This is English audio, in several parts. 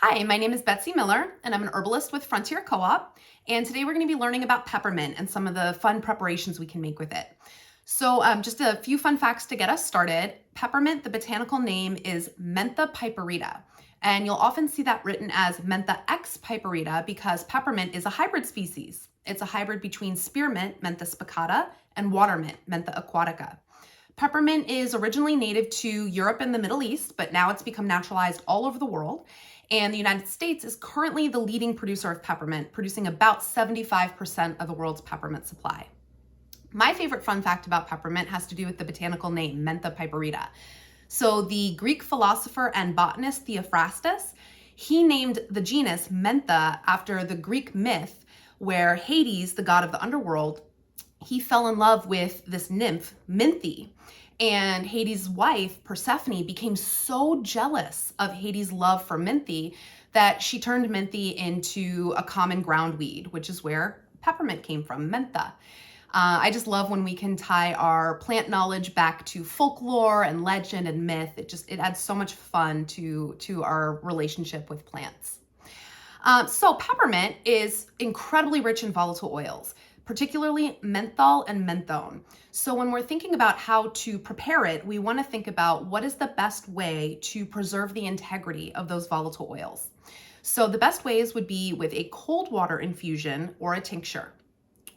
Hi, my name is Betsy Miller, and I'm an herbalist with Frontier Co-op. And today we're going to be learning about peppermint and some of the fun preparations we can make with it. Just a few fun facts to get us started. Peppermint, the botanical name is Mentha piperita. And you'll often see that written as Mentha X piperita because peppermint is a hybrid species. It's a hybrid between spearmint, Mentha spicata, and watermint, Mentha aquatica. Peppermint is originally native to Europe and the Middle East, but now it's become naturalized all over the world. And the United States is currently the leading producer of peppermint, producing about 75% of the world's peppermint supply. My favorite fun fact about peppermint has to do with the botanical name, Mentha piperita. So the Greek philosopher and botanist Theophrastus, he named the genus Mentha after the Greek myth where Hades, the god of the underworld, he fell in love with this nymph, Minthe. And Hades' wife, Persephone, became so jealous of Hades' love for Minthe that she turned Minthe into a common groundweed, which is where peppermint came from, mentha. I just love when we can tie our plant knowledge back to folklore and legend and myth. It adds so much fun to our relationship with plants. So peppermint is incredibly rich in volatile oils, particularly menthol and menthone. So when we're thinking about how to prepare it, we want to think about what is the best way to preserve the integrity of those volatile oils. So the best ways would be with a cold water infusion or a tincture.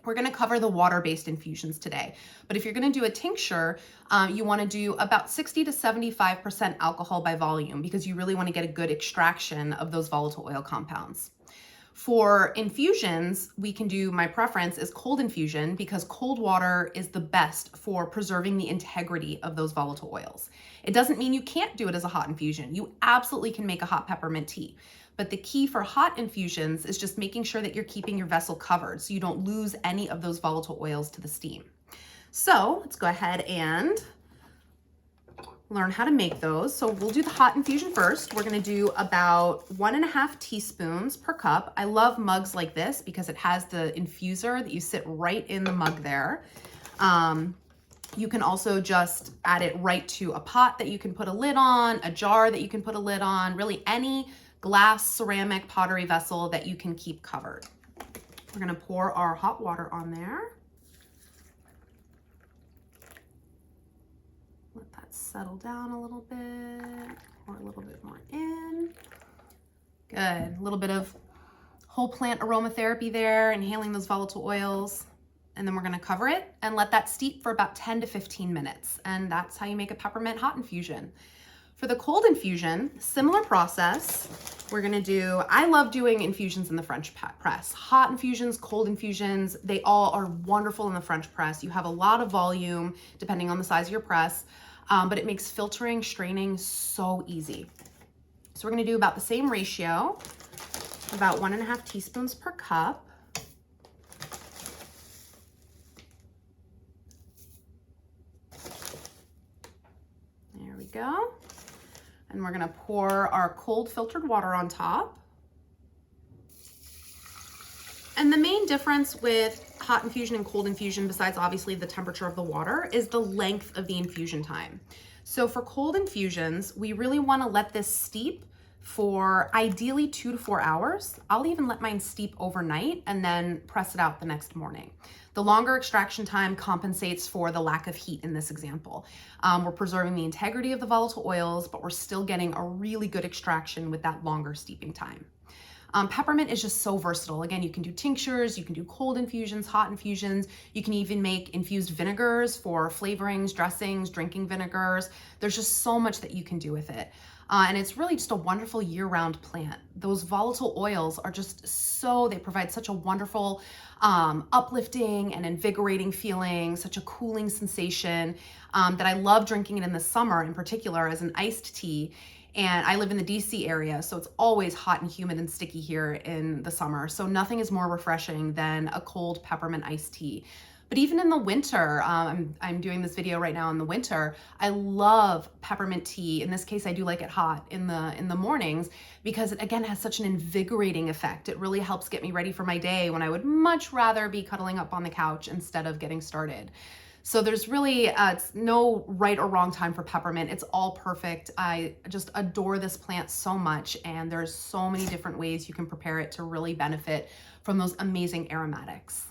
We're going to cover the water-based infusions today, but if you're going to do a tincture, you want to do about 60 to 75% alcohol by volume because you really want to get a good extraction of those volatile oil compounds. For infusions, my preference is cold infusion because cold water is the best for preserving the integrity of those volatile oils. It doesn't mean you can't do it as a hot infusion. You absolutely can make a hot peppermint tea. But the key for hot infusions is just making sure that you're keeping your vessel covered so you don't lose any of those volatile oils to the steam. So let's go ahead and learn how to make those. So we'll do the hot infusion first. We're going to do about 1.5 teaspoons per cup. I love mugs like this because it has the infuser that you sit right in the mug there. You can also just add it right to a pot that you can put a lid on, a jar that you can put a lid on, really any glass, ceramic, pottery vessel that you can keep covered. We're going to pour our hot water on there. Let that settle down a little bit, pour a little bit more in. Good, a little bit of whole plant aromatherapy there, inhaling those volatile oils. And then we're going to cover it and let that steep for about 10 to 15 minutes. And that's how you make a peppermint hot infusion. For the cold infusion, similar process. We're going to do, I love doing infusions in the French press. Hot infusions, cold infusions, they all are wonderful in the French press. You have a lot of volume depending on the size of your press, but it makes filtering, straining so easy. So we're going to do about the same ratio, about 1.5 teaspoons per cup. There we go. And we're going to pour our cold filtered water on top. And the main difference with hot infusion and cold infusion, besides obviously the temperature of the water, is the length of the infusion time. So for cold infusions, we really want to let this steep for ideally 2 to 4 hours. I'll even let mine steep overnight and then press it out the next morning. The longer extraction time compensates for the lack of heat in this example. We're preserving the integrity of the volatile oils, but we're still getting a really good extraction with that longer steeping time. Peppermint is just so versatile. Again, you can do tinctures, you can do cold infusions, hot infusions. You can even make infused vinegars for flavorings, dressings, drinking vinegars. There's just so much that you can do with it. And it's really just a wonderful year-round plant. Those volatile oils are just they provide such a wonderful, uplifting and invigorating feeling, such a cooling sensation that I love drinking it in the summer in particular as an iced tea. And I live in the DC area, so it's always hot and humid and sticky here in the summer. So nothing is more refreshing than a cold peppermint iced tea. But even in the winter, I'm doing this video right now in the winter, I love peppermint tea. In this case, I do like it hot in the mornings because it, again, has such an invigorating effect. It really helps get me ready for my day when I would much rather be cuddling up on the couch instead of getting started. So there's really it's no right or wrong time for peppermint. It's all perfect. I just adore this plant so much, and there's so many different ways you can prepare it to really benefit from those amazing aromatics.